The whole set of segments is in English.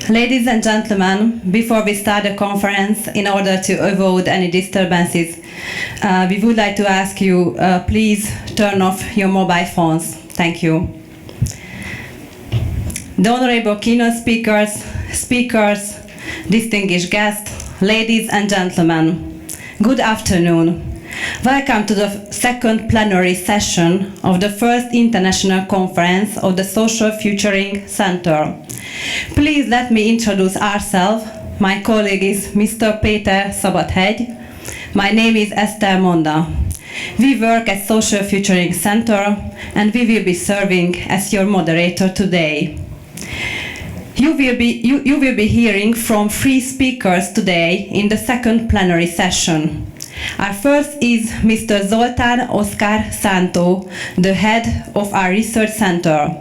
Ladies and gentlemen, before we start the conference, in order to avoid any disturbances, we would like to ask you, please turn off your mobile phones. Thank you. The honorable keynote speakers, distinguished guests, ladies and gentlemen, good afternoon. Welcome to the second plenary session of the first international conference of the Social Futuring Center. Please let me introduce ourselves. My colleague is Mr. Péter Szabadhegy. My name is Esther Monda. We work at Social Futuring Center and we will be serving as your moderator today. You will be hearing from 3 speakers today in the second plenary session. Our first is Mr. Zoltán Oszkár Szántó, the head of our research center.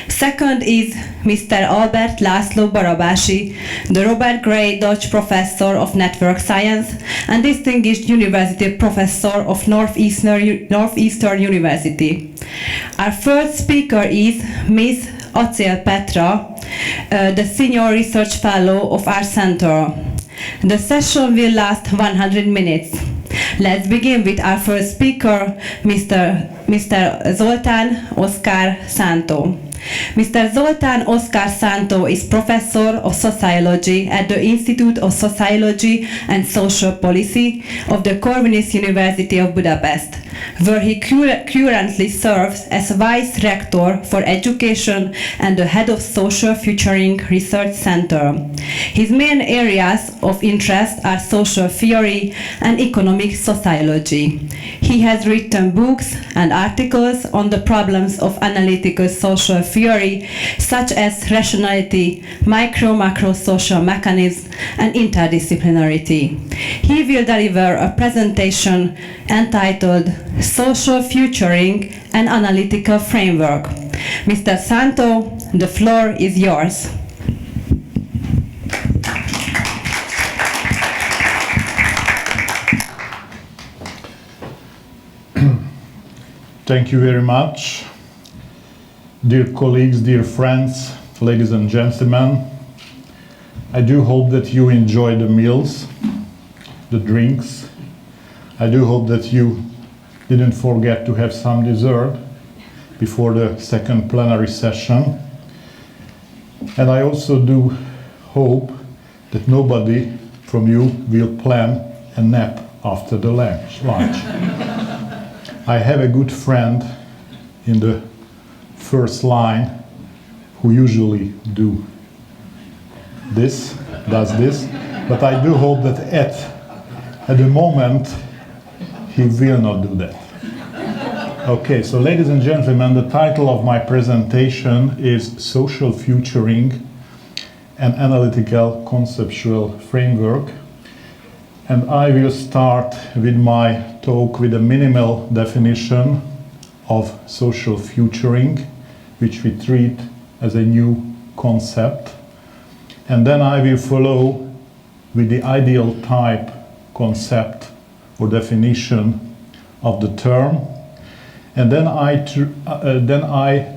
Second is Mr. Albert László Barabási, the Robert Gray Dodge Professor of Network Science and Distinguished University Professor of Northeastern University. Our third speaker is Ms. Acél Petra, the Senior Research Fellow of our center. The session will last 100 minutes. Let's begin with our first speaker, Mr. Zoltán Oszkár Szántó. Mr. Zoltán Oszkár Szántó is Professor of Sociology at the Institute of Sociology and Social Policy of the Corvinus University of Budapest, where he currently serves as Vice Rector for Education and the Head of Social Futuring Research Center. His main areas of interest are social theory and economic sociology. He has written books and articles on the problems of analytical social theory, such as rationality, micro-macro social mechanisms, and interdisciplinarity. He will deliver a presentation entitled Social Futuring and Analytical Framework. Mr. Szántó, the floor is yours. Thank you very much. Dear colleagues, dear friends, ladies and gentlemen, I do hope that you enjoy the meals, the drinks. I do hope that you didn't forget to have some dessert before the second plenary session. And I also do hope that nobody from you will plan a nap after the lunch. I have a good friend in the first line who usually does this, but I do hope that at the moment he will not do that. Okay, so ladies and gentlemen, the title of my presentation is Social Futuring and Analytical-Conceptual Framework. And I will start with my talk with a minimal definition of social futuring, which we treat as a new concept. And then I will follow with the ideal type concept or definition of the term. And then I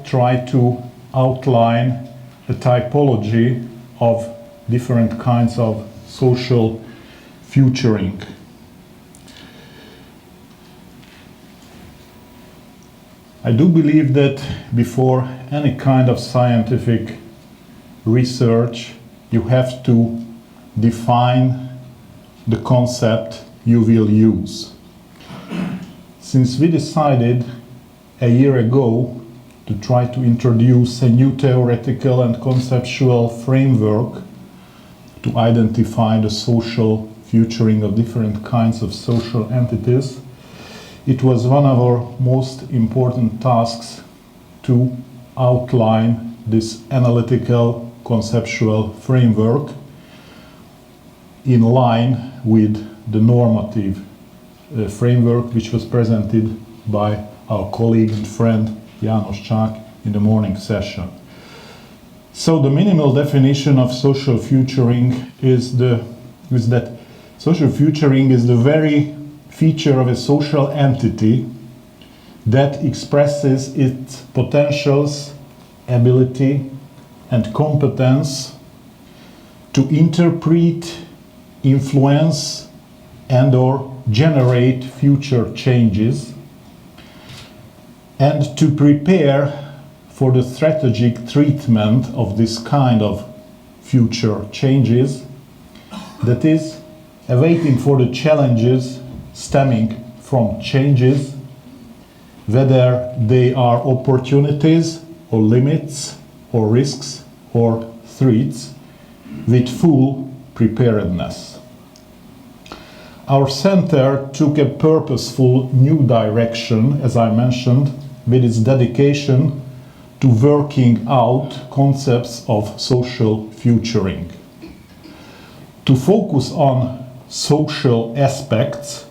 try to outline a typology of different kinds of social futuring. I do believe that before any kind of scientific research, you have to define the concept you will use. Since we decided a year ago to try to introduce a new theoretical and conceptual framework to identify the social futuring of different kinds of social entities, it was one of our most important tasks to outline this analytical conceptual framework in line with the normative framework which was presented by our colleague and friend János Csák in the morning session. So the minimal definition of social futuring is that social futuring is the very feature of a social entity that expresses its potentials, ability, and competence to interpret, influence, and/or generate future changes, and to prepare for the strategic treatment of this kind of future changes, that is, awaiting for the challenges stemming from changes, whether they are opportunities or limits or risks or threats, with full preparedness. Our center took a purposeful new direction, as I mentioned, with its dedication to working out concepts of social futuring. To focus on social aspects,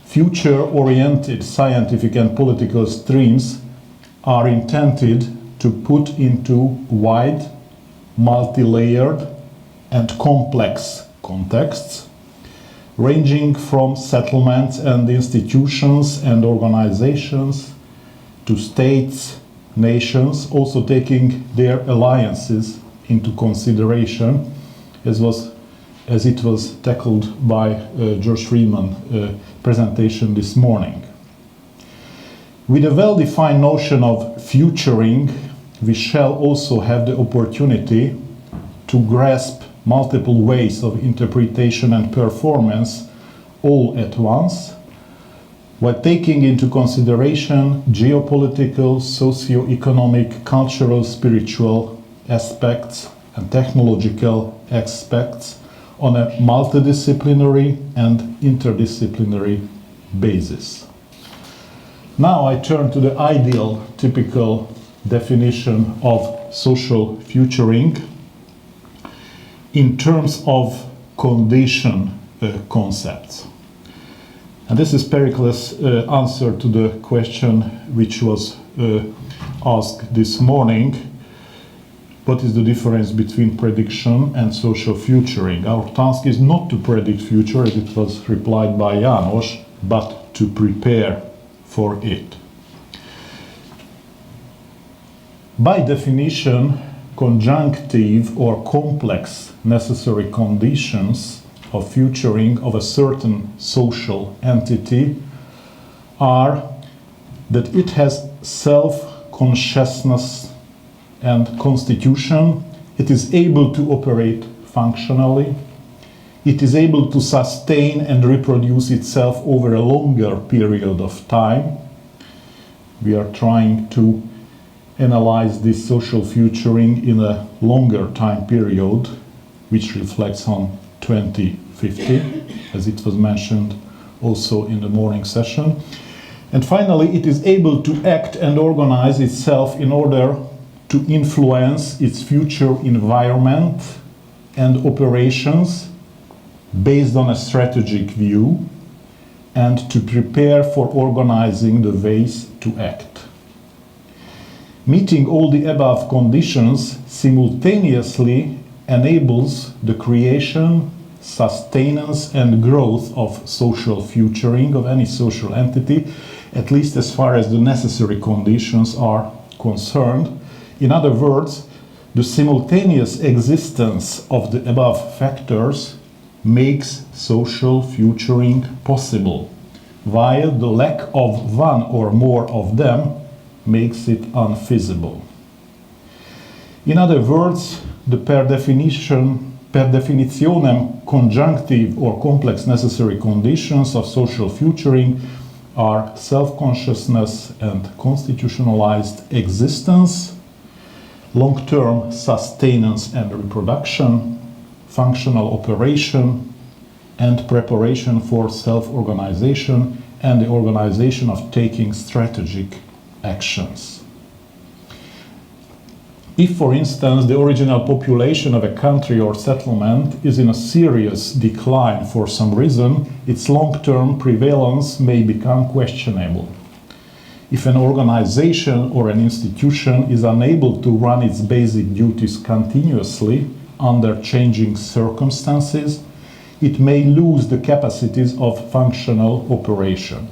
future-oriented scientific and political streams are intended to put into wide, multi-layered, and complex contexts, ranging from settlements and institutions and organizations to states, nations, also taking their alliances into consideration, as it was tackled by George Friedman's presentation this morning. With a well-defined notion of futuring, we shall also have the opportunity to grasp multiple ways of interpretation and performance all at once, while taking into consideration geopolitical, socio-economic, cultural, spiritual aspects and technological aspects on a multidisciplinary and interdisciplinary basis. Now I turn to the ideal, typical definition of social futuring in terms of condition concepts. And this is Pericles' answer to the question which was asked this morning: what is the difference between prediction and social futuring? Our task is not to predict future, as it was replied by János, but to prepare for it. By definition, conjunctive or complex necessary conditions of futuring of a certain social entity are that it has self-consciousness and constitution, it is able to operate functionally, it is able to sustain and reproduce itself over a longer period of time. We are trying to analyze this social futuring in a longer time period, which reflects on 2050, as it was mentioned also in the morning session. And finally, it is able to act and organize itself in order to influence its future environment and operations based on a strategic view, and to prepare for organizing the ways to act. Meeting all the above conditions simultaneously enables the creation, sustenance, and growth of social futuring of any social entity, at least as far as the necessary conditions are concerned. In other words, the simultaneous existence of the above factors makes social futuring possible, while the lack of one or more of them makes it unfeasible. In other words, the per definitionem conjunctive or complex necessary conditions of social futuring are self-consciousness and constitutionalized existence, long-term sustenance and reproduction, functional operation, and preparation for self-organization and the organization of taking strategic actions. If, for instance, the original population of a country or settlement is in a serious decline for some reason, its long-term prevalence may become questionable. If an organization or an institution is unable to run its basic duties continuously under changing circumstances, it may lose the capacities of functional operation.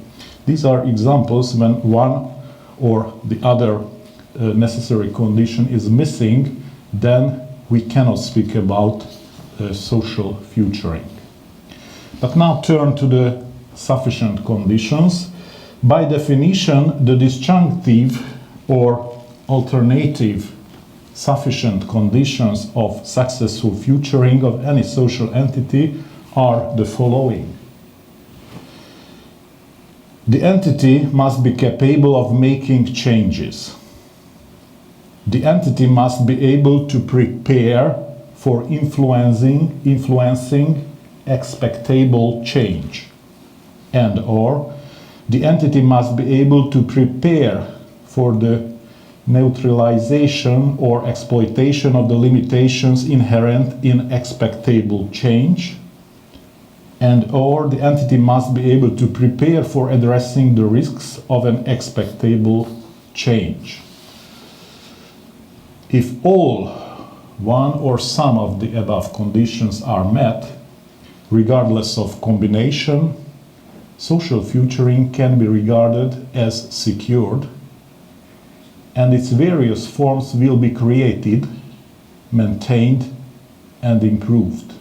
These are examples when one or the other necessary condition is missing, then we cannot speak about social futuring. But now turn to the sufficient conditions. By definition, the disjunctive or alternative sufficient conditions of successful futuring of any social entity are the following. The entity must be capable of making changes. The entity must be able to prepare for influencing expectable change. And/or the entity must be able to prepare for the neutralization or exploitation of the limitations inherent in expectable change. And/or the entity must be able to prepare for addressing the risks of an expectable change. If all, one or some of the above conditions are met, regardless of combination, social futuring can be regarded as secured, and its various forms will be created, maintained, and improved.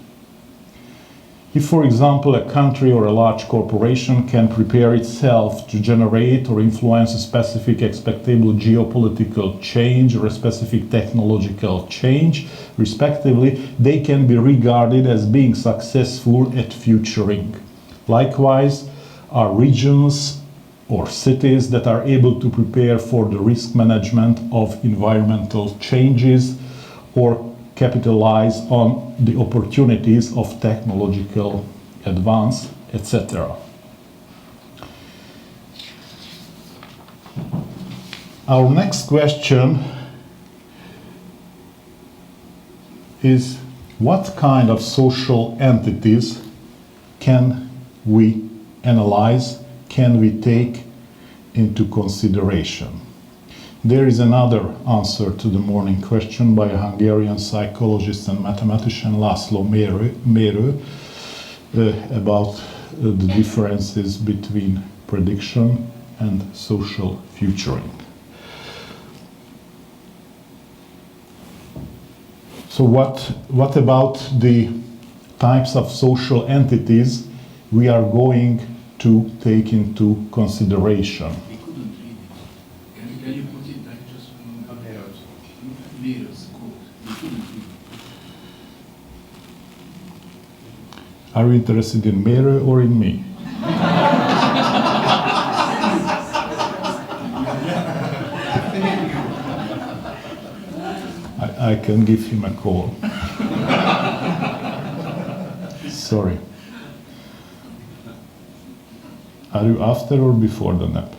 If, for example, a country or a large corporation can prepare itself to generate or influence a specific expectable geopolitical change or a specific technological change, respectively, they can be regarded as being successful at futuring. Likewise, are regions or cities that are able to prepare for the risk management of environmental changes or capitalize on the opportunities of technological advance, etc. Our next question is, what kind of social entities can we analyze, can we take into consideration? There is another answer to the morning question by a Hungarian psychologist and mathematician László Mérő about the differences between prediction and social futuring. So what about the types of social entities we are going to take into consideration? We couldn't read it. Can you put it back just Mérő's quote? We couldn't read it. Are you interested in Mérő or in me? I can give him a call. Sorry. Are you after or before the nap?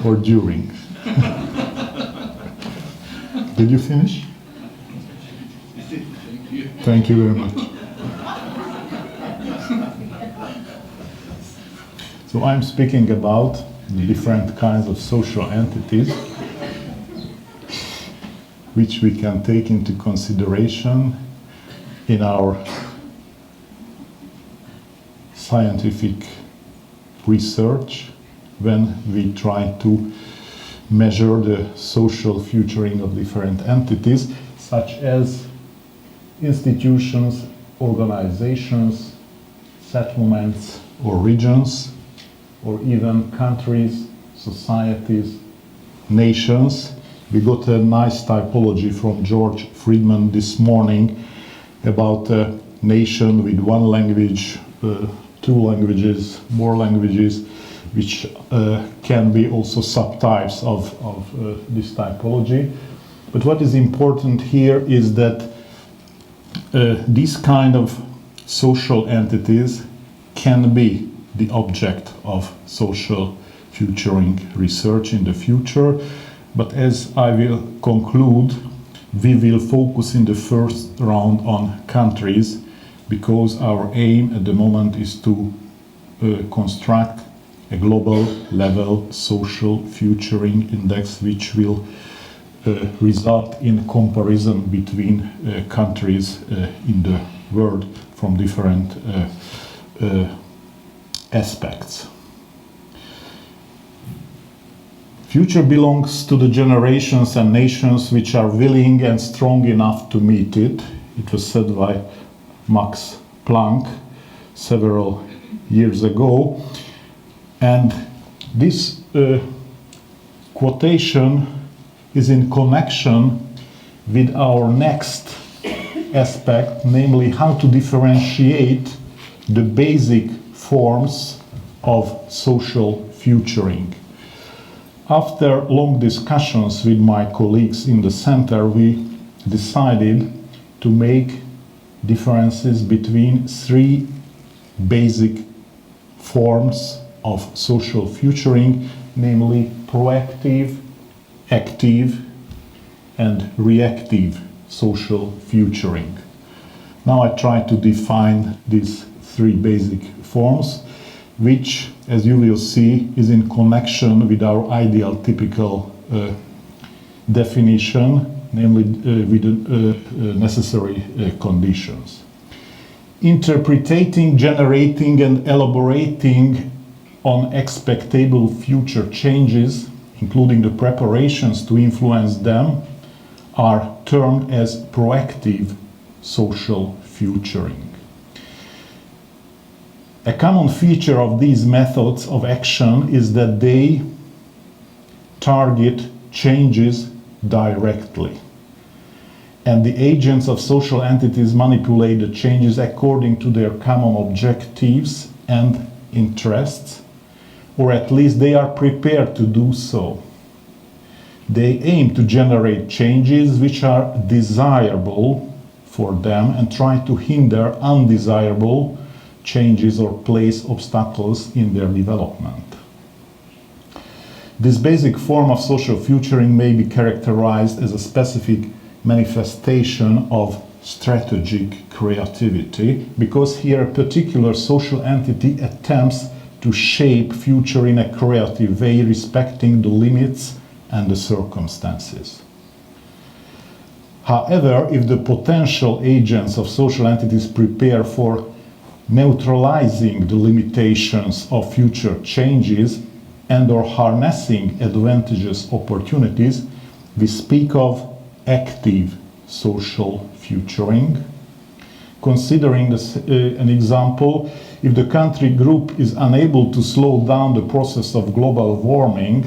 Or during? Did you finish? Thank you very much. So I'm speaking about the different kinds of social entities which we can take into consideration in our scientific research when we try to measure the social futuring of different entities, such as institutions, organizations, settlements or regions, or even countries, societies, nations. We got a nice typology from George Friedman this morning about a nation with one language, two languages, more languages, which can be also subtypes of this typology. But what is important here is that these kind of social entities can be the object of social futuring research in the future. But as I will conclude, we will focus in the first round on countries, because our aim at the moment is to construct a global level social futuring index which will result in comparison between countries in the world from different aspects. Future belongs to the generations and nations which are willing and strong enough to meet it. It was said by Max Planck several years ago. And this quotation is in connection with our next aspect, namely how to differentiate the basic forms of social futuring. After long discussions with my colleagues in the center, we decided to make differences between three basic forms of social futuring, namely proactive, active, and reactive social futuring. Now I try to define these three basic forms, which, as you will see, is in connection with our ideal typical definition, namely with the necessary conditions. Interpreting, generating, and elaborating on expectable future changes, including the preparations to influence them, are termed as proactive social futuring. A common feature of these methods of action is that they target changes directly, and the agents of social entities manipulate the changes according to their common objectives and interests, or at least they are prepared to do so. They aim to generate changes which are desirable for them and try to hinder undesirable changes or place obstacles in their development. This basic form of social futuring may be characterized as a specific manifestation of strategic creativity, because here a particular social entity attempts to shape future in a creative way, respecting the limits and the circumstances. However, if the potential agents of social entities prepare for neutralizing the limitations of future changes and or harnessing advantageous opportunities, we speak of active social futuring. Considering this, an example, if the country group is unable to slow down the process of global warming,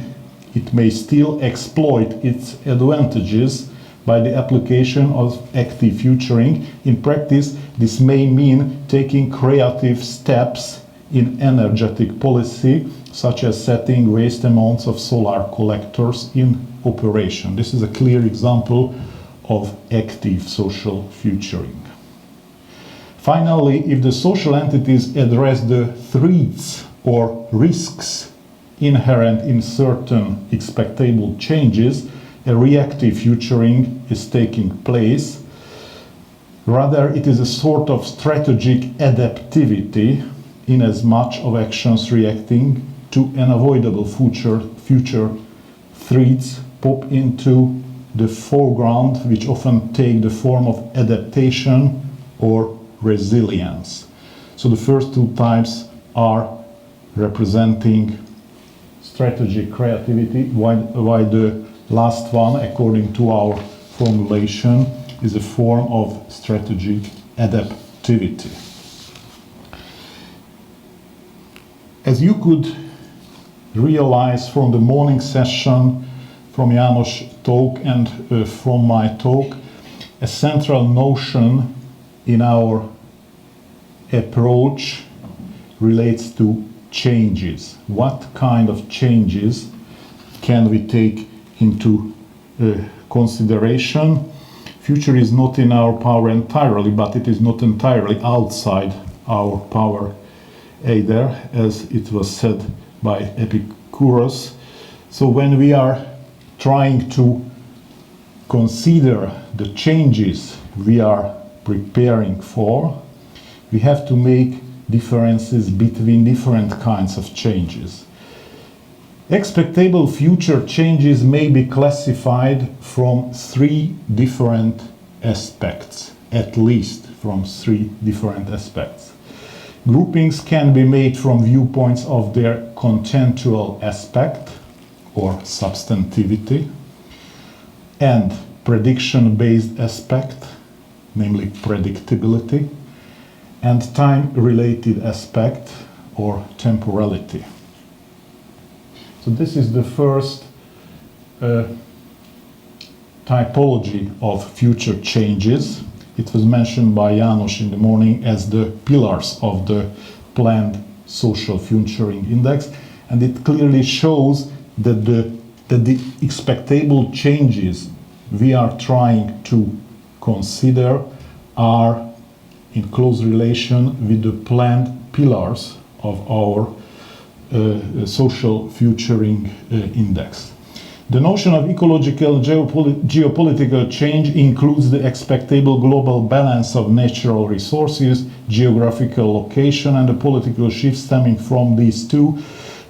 it may still exploit its advantages by the application of active futuring. In practice, this may mean taking creative steps in energetic policy, such as setting vast amounts of solar collectors in operation. This is a clear example of active social futuring. Finally, if the social entities address the threats or risks inherent in certain expectable changes, a reactive futuring is taking place. Rather, it is a sort of strategic adaptivity, in as much of actions reacting to unavoidable future threats pop into the foreground, which often take the form of adaptation or resilience. So the first two types are representing strategic creativity, while the last one, according to our formulation, is a form of strategic adaptivity. As you could realize from the morning session, from János' talk and from my talk, a central notion in our approach relates to changes. What kind of changes can we take into consideration? Future is not in our power entirely, but it is not entirely outside our power either, as it was said by Epicurus. So when we are trying to consider the changes we are preparing for, we have to make differences between different kinds of changes. Expectable future changes may be classified from three different aspects, at least from three different aspects. Groupings can be made from viewpoints of their contentual aspect, or substantivity, and prediction-based aspect, namely predictability, and time-related aspect, or temporality. So this is the first typology of future changes. It was mentioned by János in the morning as the pillars of the planned social futuring index, and it clearly shows that the expectable changes we are trying to consider are in close relation with the planned pillars of our social futuring index. The notion of ecological and geopolitical change includes the expectable global balance of natural resources, geographical location, and the political shift stemming from these two: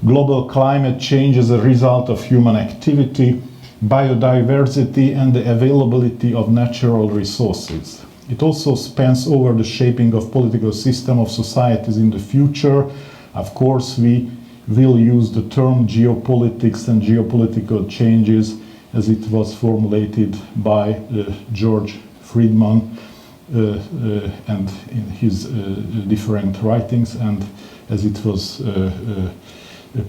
global climate change as a result of human activity, biodiversity, and the availability of natural resources. It also spans over the shaping of political system of societies in the future. Of course, we will use the term geopolitics and geopolitical changes as it was formulated by George Friedman and in his different writings, and as it was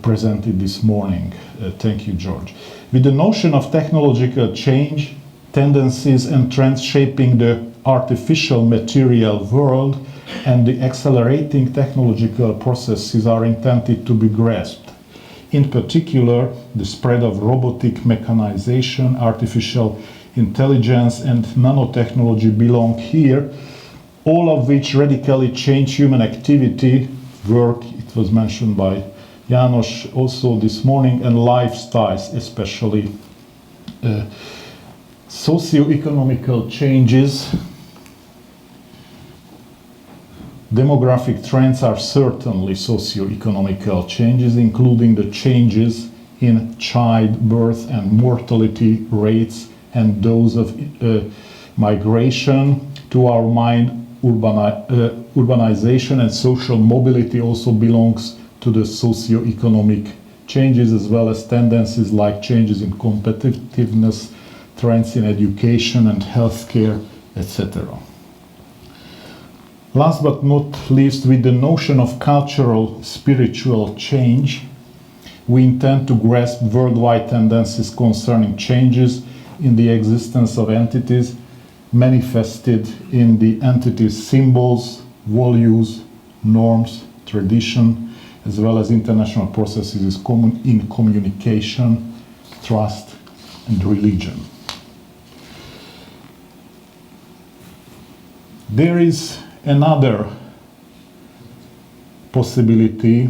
presented this morning. Thank you, George. With the notion of technological change, tendencies and trends shaping the artificial material world and the accelerating technological processes are intended to be grasped. In particular, the spread of robotic mechanization, artificial intelligence, and nanotechnology belong here, all of which radically change human activity, work, it was mentioned by János also this morning, and lifestyles, especially socio-economical changes. Demographic trends are certainly socio-economical changes, including the changes in childbirth and mortality rates, and those of migration. To our mind, urbanization and social mobility also belongs to the socio-economic changes, as well as tendencies like changes in competitiveness, trends in education and healthcare, etc. Last but not least, with the notion of cultural spiritual change, we intend to grasp worldwide tendencies concerning changes in the existence of entities manifested in the entity's symbols, values, norms, tradition, as well as international processes in communication, trust, and religion. There is another possibility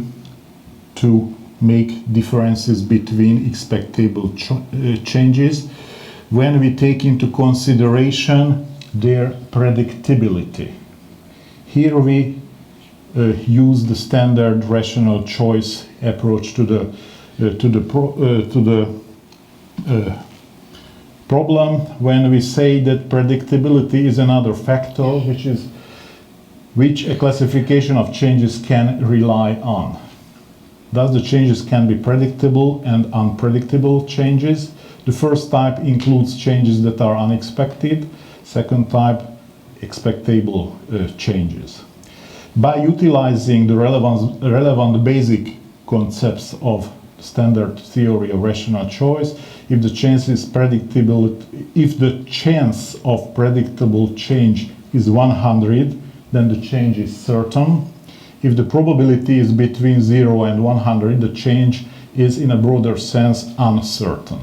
to make differences between expectable changes when we take into consideration their predictability. Here we use the standard rational choice approach to the problem when we say that predictability is another factor which a classification of changes can rely on. Thus, the changes can be predictable and unpredictable changes. The first type includes changes that are unexpected. Second type, expectable changes. By utilizing the relevant basic concepts of standard theory of rational choice, if the chance of predictable change is 100, then the change is certain. If the probability is between 0 and 100, the change is in a broader sense uncertain.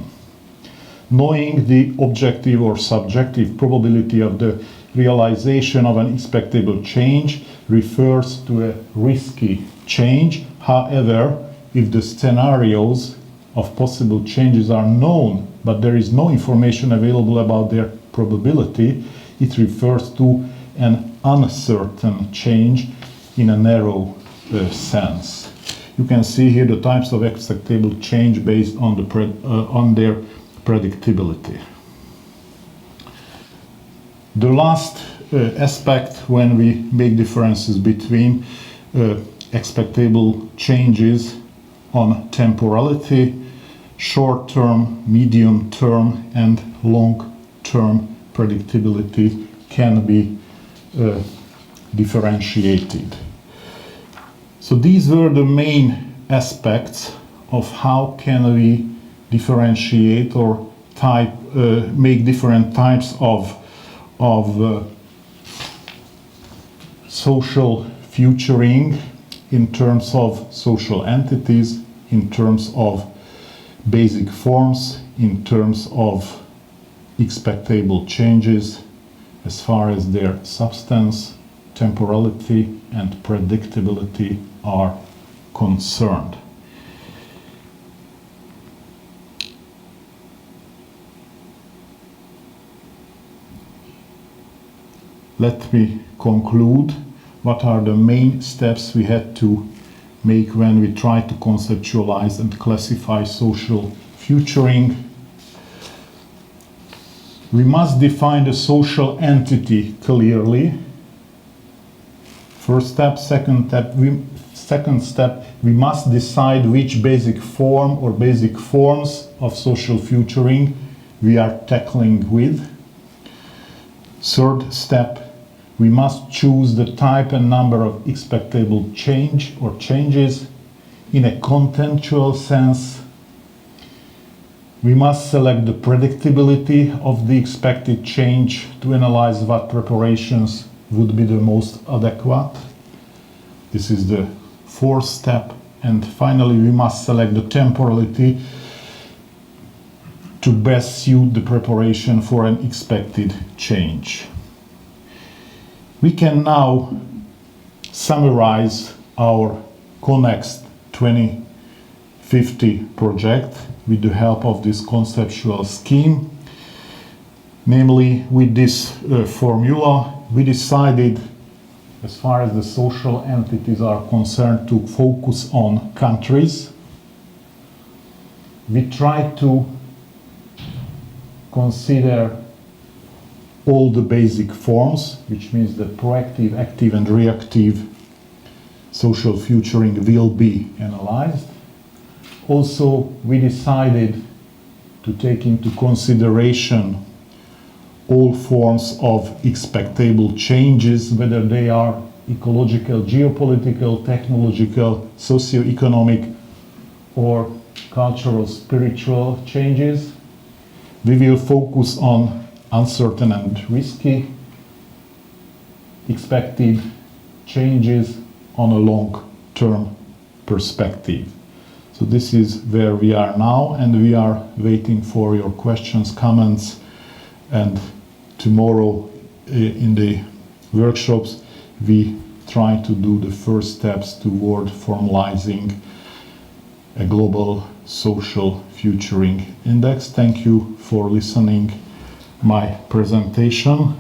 Knowing the objective or subjective probability of the realization of an expectable change refers to a risky change. However, if the scenarios of possible changes are known, but there is no information available about their probability, it refers to an uncertain change in a narrow sense. You can see here the types of expectable change based on their predictability. The last aspect when we make differences between expectable changes on temporality short-term, medium-term, and long-term predictability can be differentiated. So these were the main aspects of how can we differentiate or make different types of social futuring in terms of social entities, in terms of basic forms, in terms of expectable changes as far as their substance, temporality, and predictability are concerned. Let me conclude. What are the main steps we had to make when we try to conceptualize and classify social futuring? We must define the social entity clearly. First step. Second step, we must decide which basic form or basic forms of social futuring we are tackling with. Third step, we must choose the type and number of expectable change or changes in a contextual sense. We must select the predictability of the expected change to analyze what preparations would be the most adequate. This is the fourth step. And finally, we must select the temporality to best suit the preparation for an expected change. We can now summarize our Connext 2050 project with the help of this conceptual scheme. Namely, with this formula, we decided, as far as the social entities are concerned, to focus on countries. We tried to consider all the basic forms, which means the proactive, active, and reactive social futuring will be analyzed. Also, we decided to take into consideration all forms of expectable changes, whether they are ecological, geopolitical, technological, socio-economic, or cultural, spiritual changes. We will focus on uncertain and risky expected changes on a long-term perspective. So this is where we are now, and we are waiting for your questions, comments, and tomorrow in the workshops we try to do the first steps toward formalizing a global social futuring index. Thank you for listening my presentation.